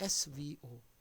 SVO,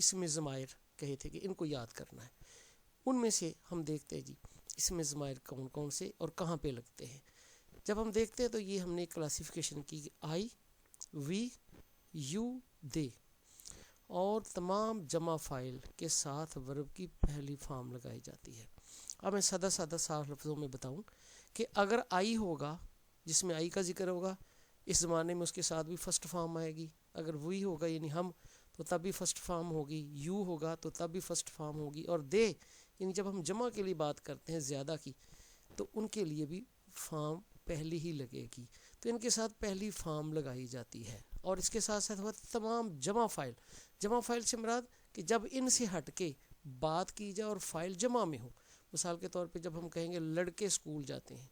اسم ضمائر کہے تھے کہ ان کو یاد کرنا ہے. ان میں سے ہم دیکھتے ہیں جی اسم ضمائر کون کون سے اور کہاں پہ لگتے ہیں. جب ہم دیکھتے ہیں تو یہ ہم نے کلاسیفیکیشن کی آئی وی یو دے اور تمام جمع فائل کے ساتھ ورب کی پہلی فارم لگائی جاتی ہے. اب میں سادہ صاف لفظوں میں بتاؤں کہ اگر آئی ہوگا جس میں آئی کا ذکر ہوگا اس زمانے میں اس کے ساتھ بھی فرسٹ فارم آئے گی. اگر وہی ہوگا یعنی ہم تو تب بھی فرسٹ فارم ہوگی. یو ہوگا تو تب بھی فرسٹ فارم ہوگی. اور دے یعنی جب ہم جمع کے لیے بات کرتے ہیں زیادہ کی تو ان کے لیے بھی فارم پہلی ہی لگے گی. تو ان کے ساتھ پہلی فارم لگائی جاتی ہے. اور اس کے ساتھ ساتھ تمام جمع فائل سے مراد کہ جب ان سے ہٹ کے بات کی جائے اور فائل جمع میں ہو. مثال کے طور پہ جب ہم کہیں گے لڑکے اسکول جاتے ہیں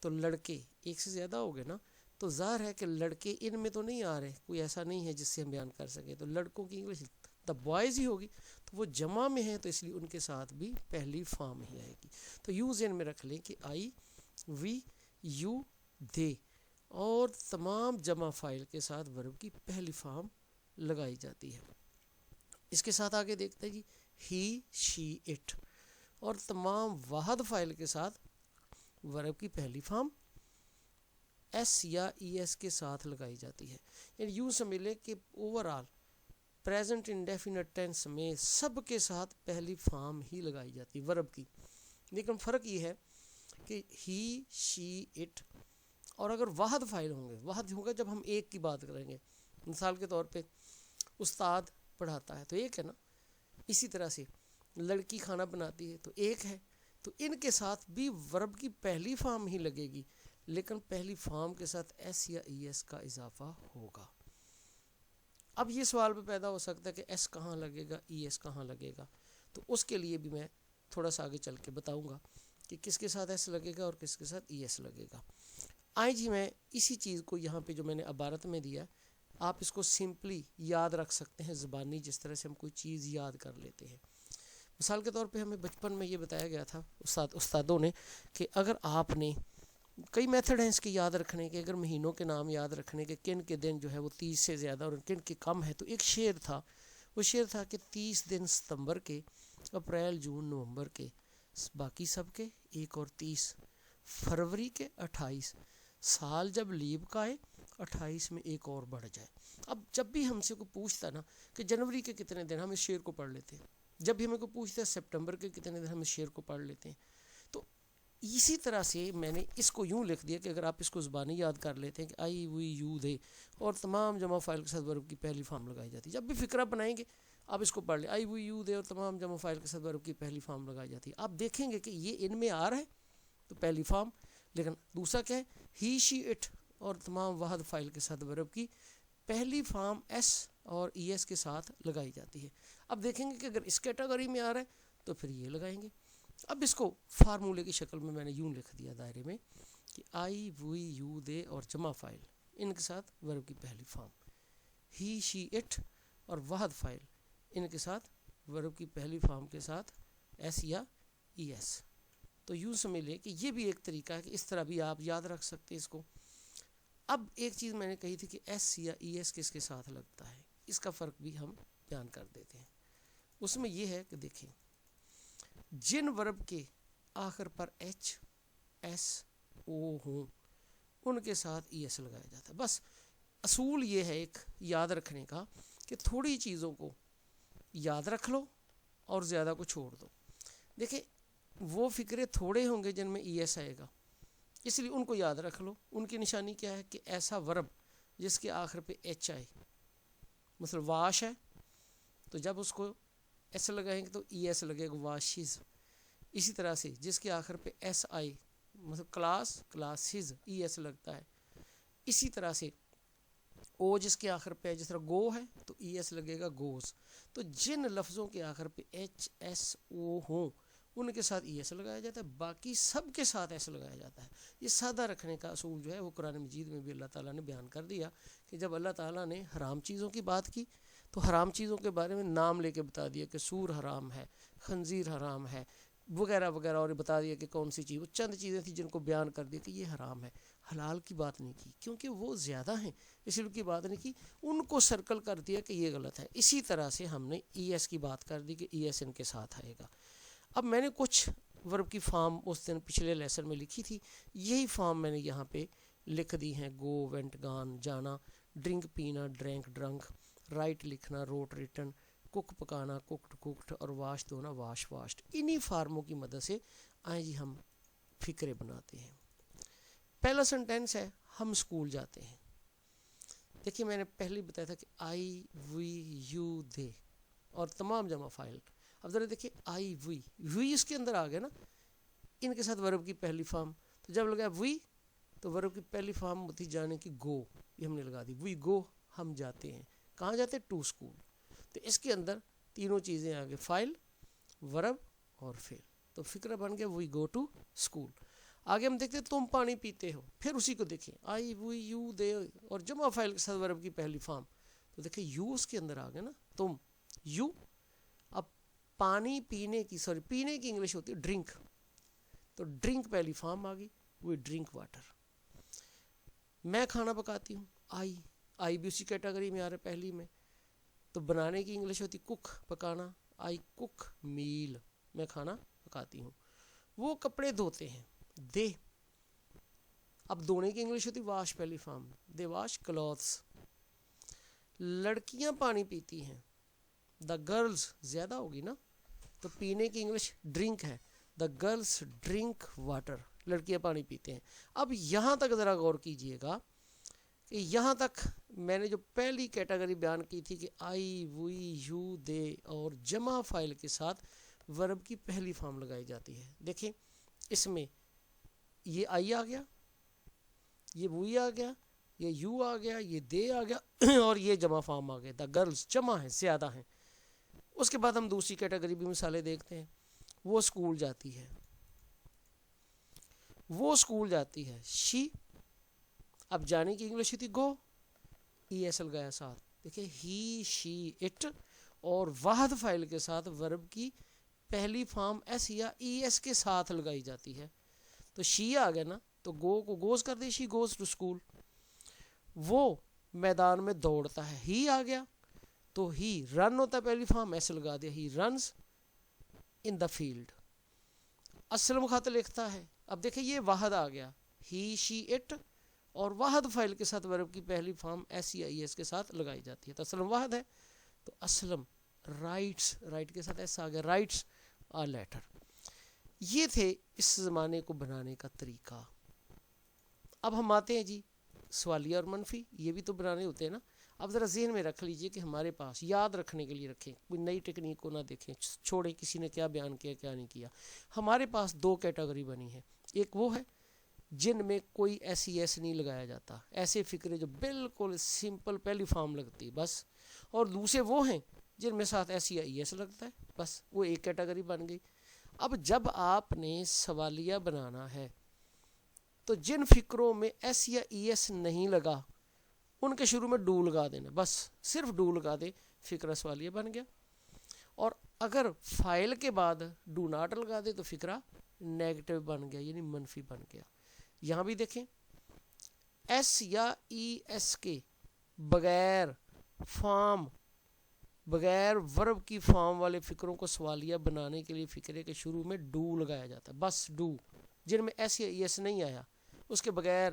تو لڑکے ایک سے زیادہ ہو گئے نا, تو ظاہر ہے کہ لڑکے ان میں تو نہیں آ رہے, کوئی ایسا نہیں ہے جس سے ہم بیان کر سکیں. تو لڑکوں کی انگلش دا بوائز ہی ہوگی, تو وہ جمع میں ہیں تو اس لیے ان کے ساتھ بھی پہلی فارم ہی آئے گی. تو یو ذہن میں رکھ لیں کہ آئی وی یو دے اور تمام جمع فائل کے ساتھ ورب کی پہلی فارم لگائی جاتی ہے. اس کے ساتھ آگے دیکھتے ہیں جی ہی شی اٹ اور تمام واحد فائل کے ساتھ ورب کی پہلی فارم ایس یا ای ایس کے ساتھ لگائی جاتی ہے. یعنی یوں سمجھ لیں کہ overall present indefinite tense میں سب کے ساتھ پہلی فارم ہی لگائی جاتی ہے ورب کی. لیکن فرق یہ ہے کہ ہی شی اٹ اور اگر واحد فائل ہوں گے, واحد ہوگا جب ہم ایک کی بات کریں گے. مثال کے طور پہ استاد پڑھاتا ہے تو ایک ہے نا, اسی طرح سے لڑکی کھانا بناتی ہے تو ایک ہے. تو ان کے ساتھ بھی ورب کی پہلی فارم ہی لگے گی, لیکن پہلی فارم کے ساتھ ایس یا ای ایس کا اضافہ ہوگا. اب یہ سوال بھی پیدا ہو سکتا ہے کہ ایس کہاں لگے گا, ای ایس کہاں لگے گا. تو اس کے لیے بھی میں تھوڑا سا آگے چل کے بتاؤں گا کہ کس کے ساتھ ایس لگے گا اور کس کے ساتھ ای ایس لگے گا. آئیں جی میں اسی چیز کو یہاں پہ جو میں نے عبارت میں دیا آپ اس کو سمپلی یاد رکھ سکتے ہیں زبانی, جس طرح سے ہم کوئی چیز یاد کر لیتے ہیں. مثال کے طور پہ ہمیں بچپن میں یہ بتایا گیا تھا استادوں نے کہ اگر آپ نے کئی میتھڈ ہیں اس کے یاد رکھنے کے, اگر مہینوں کے نام یاد رکھنے کے کن کے دن جو ہے وہ 30 سے زیادہ اور کن کے کم ہے, تو ایک شعر تھا, وہ شعر تھا کہ 30 دن ستمبر کے, اپریل جون نومبر کے, باقی سب کے 1 اور 30, فروری کے 28, سال جب لیب کا آئے 28 میں ایک اور بڑھ جائے. اب جب بھی ہم سے کوئی پوچھتا نا کہ جنوری کے کتنے دن, ہم اس شعر کو پڑھ لیتے ہیں. جب بھی ہمیں کوئی پوچھتا ہے سپٹمبر کے کتنے دن, ہم اس شعر کو پڑھ لیتے ہیں. تو اسی طرح سے میں نے اس کو یوں لکھ دیا کہ اگر آپ اس کو زبانی یاد کر لیتے ہیں کہ آئی وی یو دے اور تمام جمع فائل کے ساتھ ورب کی پہلی فارم لگائی جاتی ہے. جب بھی فقرہ بنائیں گے آپ اس کو پڑھ لیں, آئی وی یو دے اور تمام جمع فائل کے ساتھ ورب کی پہلی فارم لگائی جاتی ہے. آپ دیکھیں گے کہ یہ ان میں آ رہا ہے تو پہلی فارم, لیکن دوسرا کیا ہے ہی شی اٹ اور تمام واحد فائل کے ساتھ ورب کی پہلی فارم ایس اور ای ایس کے ساتھ لگائی جاتی ہے. اب دیکھیں گے کہ اگر اس کیٹیگری میں آ رہا ہے تو پھر یہ لگائیں گے. اب اس کو فارمولے کی شکل میں نے یوں لکھ دیا دائرے میں کہ آئی وی یو دے اور جمع فائل ان کے ساتھ ورب کی پہلی فارم, ہی شی اٹ اور واحد فائل ان کے ساتھ ورب کی پہلی فارم کے ساتھ ایس یا ای ایس. تو یوں سمجھ لیں کہ یہ بھی ایک طریقہ ہے کہ اس طرح بھی آپ یاد رکھ سکتے ہیں اس کو. اب ایک چیز میں نے کہی تھی کہ ایس یا ای ایس کس کے ساتھ لگتا ہے, اس کا فرق بھی ہم بیان کر دیتے ہیں. اس میں یہ ہے کہ دیکھیں جن ورب کے آخر پر ایچ ایس او ہوں ان کے ساتھ ای ایس لگایا جاتا ہے. بس اصول یہ ہے ایک یاد رکھنے کا کہ تھوڑی چیزوں کو یاد رکھ لو اور زیادہ کو چھوڑ دو. دیکھیں وہ فکرے تھوڑے ہوں گے جن میں ای ایس آئے گا, اس لیے ان کو یاد رکھ لو. ان کی نشانی کیا ہے کہ ایسا ورب جس کے آخر پہ ایچ آئے, مثلا واش ہے تو جب اس کو ایس لگائیں گے تو ای ایس لگے گا واشز. اسی طرح سے جس کے آخر پہ ایس آئے, مثلا کلاسز ای ایس لگتا ہے. اسی طرح سے او جس کے آخر پہ جس طرح گو ہے تو ای ایس لگے گا گوز. تو جن لفظوں کے آخر پہ ایچ ایس او ہوں ان کے ساتھ ای ایس لگایا جاتا ہے, باقی سب کے ساتھ ایس لگایا جاتا ہے. یہ سادہ رکھنے کا اصول جو ہے وہ قرآن مجید میں بھی اللہ تعالیٰ نے بیان کر دیا کہ جب اللہ تعالیٰ نے حرام چیزوں کی بات کی تو حرام چیزوں کے بارے میں نام لے کے بتا دیا کہ سور حرام ہے, خنزیر حرام ہے وغیرہ وغیرہ, اور بتا دیا کہ کون سی چیز, وہ چند چیزیں تھیں جن کو بیان کر دیا کہ یہ حرام ہے. حلال کی بات نہیں کی کیونکہ وہ زیادہ ہیں اس لیے کی بات نہیں کی, ان کو سرکل کر دیا کہ یہ غلط ہے. اسی طرح سے ہم نے ای ایس کی بات کر دی کہ ای ایس ان کے ساتھ آئے گا. اب میں نے کچھ ورب کی فارم اس دن پچھلے لیسن میں لکھی تھی, یہی فارم میں نے یہاں پہ لکھ دی ہیں. گو, وینٹ, گان, جانا, ڈرنک پینا, ڈرینک ڈرنک, رائٹ لکھنا, روٹ ریٹن, کک پکانا, کوکڈ کوکڈ, اور واش دھونا, واش واشڈ. انہی فارموں کی مدد سے آئیں جی ہم فقرے بناتے ہیں. پہلا سنٹینس ہے ہم اسکول جاتے ہیں. دیکھیے میں نے پہلے بتایا تھا کہ آئی, وی, یو, دے اور تمام جمع فاعل. اب ذرا دیکھیے آئی, وی اس کے اندر آ گیا نا, ان کے ساتھ ورب کی پہلی فارم. تو جب لگا وی تو ورب کی پہلی فارم ہوتی جانے کی گو, یہ ہم نے لگا دی. وی گو, ہم جاتے ہیں. کہاں جاتے ہیں؟ To school. تو اس کے اندر تینوں چیزیں آ گئے, فاعل, ورب اور فعل. تو فقرہ بن گیا وی گو ٹو اسکول. آگے ہم دیکھتے ہیں تم پانی پیتے ہو, پھر اسی کو دیکھیں آئی, وی, یو, دے اور جمع فاعل کے ساتھ ورب کی پہلی فارم. تو دیکھیں یو اس کے اندر آ گیا نا, تم, یو. اب پانی پینے کی, پینے کی انگلش ہوتی ہے ڈرنک, تو ڈرنک پہلی فارم آ گئی, وی ڈرنک واٹر. میں کھانا پکاتی ہوں, آئی بھی اسی کیٹیگری میں آ رہا ہے پہلی میں. تو بنانے کی انگلش ہوتی کک, پکانا, آئی کک میل, میں کھانا پکاتی ہوں. وہ کپڑے دھوتے ہیں, دے. اب دھونے کی انگلش ہوتی واش پہلی فارم, دے واش کلوتھس. لڑکیاں پانی پیتی ہیں, دا گرلز زیادہ ہوگی نا, تو پینے کی انگلش ڈرنک ہے, دا گرلز ڈرنک واٹر, لڑکیاں پانی پیتے ہیں. اب یہاں تک ذرا غور کیجئے گا کہ یہاں تک میں نے جو پہلی کیٹیگری بیان کی تھی کہ آئی, وی, یو, دے اور جمع فاعل کے ساتھ ورب کی پہلی فارم لگائی جاتی ہے. دیکھیں اس میں یہ آئی آ گیا, یہ وی آ گیا, یہ یو آ گیا, یہ دے آ گیا اور یہ جمع فارم آ گیا, دا گرلز جمع ہیں, زیادہ ہیں. اس کے بعد ہم دوسری کیٹیگری بھی مثالیں دیکھتے ہیں. وہ اسکول جاتی ہے, وہ اسکول جاتی ہے, شی. اب جانے کی انگلش تھی گو, ای ایس لگایا ساتھ. دیکھیں ہی, شی, اٹ اور واحد فاعل کے ساتھ ورب کی پہلی فارم ایس یا ای ایس کے ساتھ لگائی جاتی ہے. تو شی آ گیا نا, تو گو کو گوز کر دے, شی گوز ٹو اسکول. وہ میدان میں دوڑتا ہے, ہی آ گیا, تو ہی رن ہوتا ہے پہلی فارم, ایسے لگا دیا, he runs in the field. Aslam خط لکھتا ہے. اب دیکھیں یہ واحد آ گیا, ہی, شی, اٹ اور واحد فاعل کے ساتھ ورب کی پہلی فارم ایس یا ای ایس کے ساتھ لگائی جاتی ہے. تو اسلم واحد ہے, تو اسلم رائٹس, رائٹ کے ساتھ ایسا آ گیا, رائٹس آ لیٹر. یہ تھے اس زمانے کو بنانے کا طریقہ. اب ہم آتے ہیں جی سوالیہ اور منفی, یہ بھی تو بنانے ہوتے ہیں نا. اب ذرا ذہن میں رکھ لیجئے کہ ہمارے پاس یاد رکھنے کے لیے رکھیں, کوئی نئی ٹیکنیک کو نہ دیکھیں, چھوڑیں کسی نے کیا بیان کیا کیا نہیں کیا. ہمارے پاس دو کیٹیگری بنی ہے. ایک وہ ہے جن میں کوئی ایسی ایس نہیں لگایا جاتا, ایسے فقرے جو بالکل سمپل پہلی فارم لگتی بس, اور دوسرے وہ ہیں جن میں ساتھ ایس یا ای ایس لگتا ہے بس, وہ ایک کیٹیگری بن گئی. اب جب آپ نے سوالیہ بنانا ہے تو جن فقروں میں ایس یا ای ایس نہیں لگا ان کے شروع میں ڈو لگا دینا, بس صرف ڈو لگا دے, فقرہ سوالیہ بن گیا. اور اگر فاعل کے بعد ڈو ناٹ لگا دے تو فقرہ نیگیٹو بن گیا, یعنی منفی بن گیا. یہاں بھی دیکھیں ایس یا ای ایس کے بغیر فارم, بغیر ورب کی فارم والے فقروں کو سوالیہ بنانے کے لیے فقرے کے شروع میں ڈو لگایا جاتا ہے, بس ڈو. جن میں ایس یا ای ایس نہیں آیا اس کے بغیر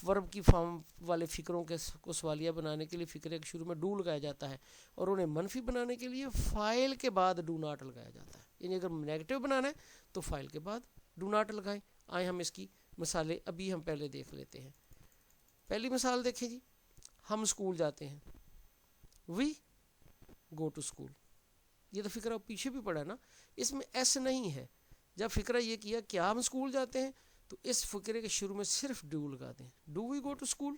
ورب کی فارم والے فقروں کو سوالیہ بنانے کے لیے فقرے کے شروع میں ڈو لگایا جاتا ہے, اور انہیں منفی بنانے کے لیے فاعل کے بعد ڈو ناٹ لگایا جاتا ہے. یعنی اگر نیگیٹو بنانا ہے تو فاعل کے بعد ڈو ناٹ لگائیں. آئیں ہم اس کی مثالیں ابھی ہم پہلے دیکھ لیتے ہیں. پہلی مثال دیکھیں جی, ہم اسکول جاتے ہیں, وی گو ٹو اسکول. یہ تو فقرہ پیچھے بھی پڑا ہے نا, اس میں ایس نہیں ہے. جب فقرہ یہ کیا کیا ہم اسکول جاتے ہیں تو اس فقرے کے شروع میں صرف ڈو لگا دیں, do we go to school.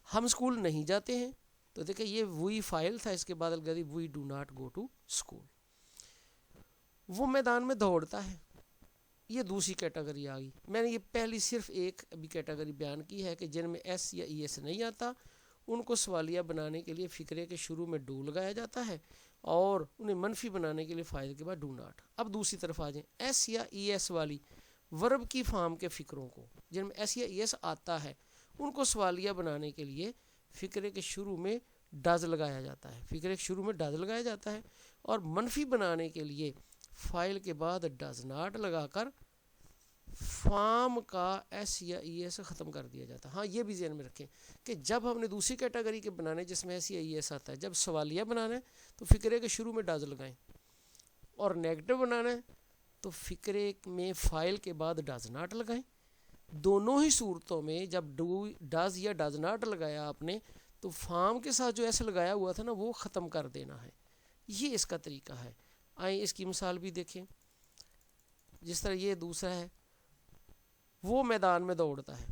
ہم اسکول نہیں جاتے ہیں تو دیکھیں یہ وی فاعل تھا, اس کے بعد لگا دی we do not go to school. وہ میدان میں دوڑتا ہے, یہ دوسری کیٹیگری آ گئی. میں نے یہ پہلی صرف ایک ابھی کیٹیگری بیان کی ہے کہ جن میں ایس یا ای ایس نہیں آتا ان کو سوالیہ بنانے کے لیے فقرے کے شروع میں ڈو لگایا جاتا ہے, اور انہیں منفی بنانے کے لیے فاعل کے بعد ڈو ناٹ. اب دوسری طرف آ جائیں, ایس یا ای ایس والی ورب کی فارم کے فکروں کو جن میں ایس یا ایس آتا ہے ان کو سوالیہ بنانے کے لیے فکرے کے شروع میں ڈز لگایا جاتا ہے، فکرے کے شروع میں ڈز لگایا جاتا ہے، اور منفی بنانے کے لیے فائل کے بعد ڈز ناٹ لگا کر فارم کا ایس یا ای ایس ختم کر دیا جاتا ہے۔ ہاں یہ بھی ذہن میں رکھیں کہ جب ہم نے دوسری کیٹیگری کے بنانے جس میں ایس یا ای ایس آتا ہے، جب سوالیہ بنانا ہے تو فکرے کے شروع میں ڈز لگائیں، اور نیگیٹو بنانا ہے تو فکرے میں فائل کے بعد ڈز ناٹ لگائیں۔ دونوں ہی صورتوں میں جب ڈز یا ڈز ناٹ لگایا آپ نے تو فارم کے ساتھ جو ایس لگایا ہوا تھا نا وہ ختم کر دینا ہے۔ یہ اس کا طریقہ ہے۔ آئیں اس کی مثال بھی دیکھیں، جس طرح یہ دوسرا ہے، وہ میدان میں دوڑتا ہے،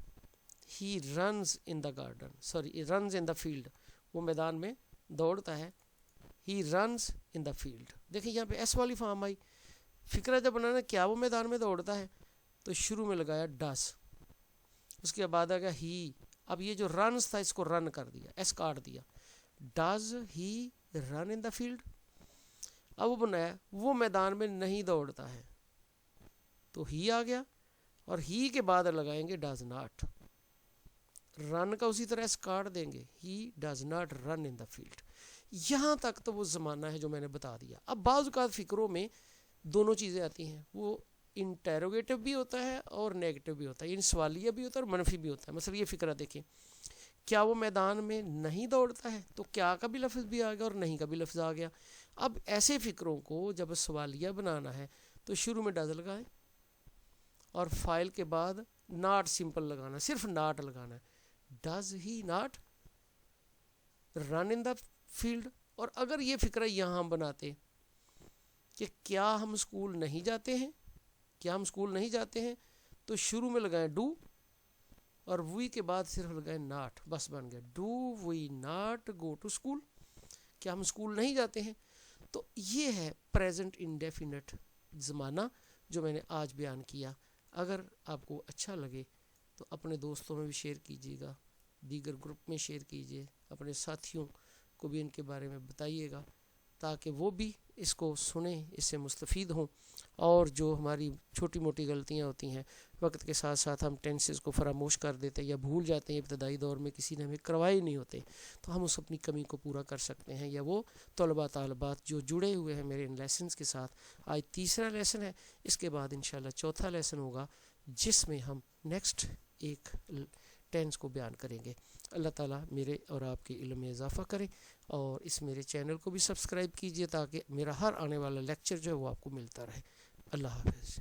he runs in the garden, sorry runs in the field, وہ میدان میں دوڑتا ہے، he runs in the field. دیکھیں یہاں پہ ایس والی فارم آئی، فکرہ جب بنانا کیا وہ میدان میں دوڑتا ہے تو شروع میں لگایا ڈس، اس کے بعد آ گیا ہی، اب یہ جو رنز تھا اس کو رن کر دیا، ایس کاٹ دیا، does he run in the field. اب وہ بنایا وہ میدان میں نہیں دوڑتا ہے تو ہی آ گیا، اور ہی کے بعد لگائیں گے ڈز ناٹ، رن کا اسی طرح ایس کاٹ دیں گے، he does not run in the field. یہاں تک تو وہ زمانہ ہے جو میں نے بتا دیا۔ اب بعض اوقات فکروں میں دونوں چیزیں آتی ہیں، وہ انٹیروگیٹو بھی ہوتا ہے اور نیگیٹو بھی ہوتا ہے، یعنی سوالیہ بھی ہوتا ہے اور منفی بھی ہوتا ہے۔ مثلا یہ فکرہ دیکھیں، کیا وہ میدان میں نہیں دوڑتا ہے تو کیا کا بھی لفظ بھی آ گیا اور نہیں کا بھی لفظ آ گیا۔ اب ایسے فکروں کو جب سوالیہ بنانا ہے تو شروع میں ڈز لگائیں اور فائل کے بعد ناٹ سمپل لگانا، صرف ناٹ لگانا ہے، does he not run in the field. اور اگر یہ فکرہ یہاں ہم بناتے کہ کیا ہم اسکول نہیں جاتے ہیں، کیا ہم اسکول نہیں جاتے ہیں، تو شروع میں لگائیں ڈو اور وی کے بعد صرف لگائیں ناٹ، بس بن گیا do we not go to school, کیا ہم اسکول نہیں جاتے ہیں۔ تو یہ ہے پریزنٹ انڈیفینٹ زمانہ جو میں نے آج بیان کیا۔ اگر آپ کو اچھا لگے تو اپنے دوستوں میں بھی شیئر کیجیے گا، دیگر گروپ میں شیئر کیجیے، اپنے ساتھیوں کو بھی ان کے بارے میں بتائیے گا تاکہ وہ بھی اس کو سنیں، اس سے مستفید ہوں۔ اور جو ہماری چھوٹی موٹی غلطیاں ہوتی ہیں، وقت کے ساتھ ساتھ ہم ٹینسز کو فراموش کر دیتے ہیں یا بھول جاتے ہیں، ابتدائی دور میں کسی نے ہمیں کروائے نہیں ہوتے، تو ہم اس اپنی کمی کو پورا کر سکتے ہیں، یا وہ طلباء طالبات جو جڑے ہوئے ہیں میرے ان لیسنز کے ساتھ۔ آج تیسرا لیسن ہے، اس کے بعد انشاءاللہ چوتھا لیسن ہوگا جس میں ہم نیکسٹ ایک ٹینس کو بیان کریں گے۔ اللہ تعالیٰ میرے اور آپ کے علم میں اضافہ کرے، اور اس میرے چینل کو بھی سبسکرائب کیجیے تاکہ میرا ہر آنے والا لیکچر جو ہے وہ آپ کو ملتا رہے۔ اللہ حافظ۔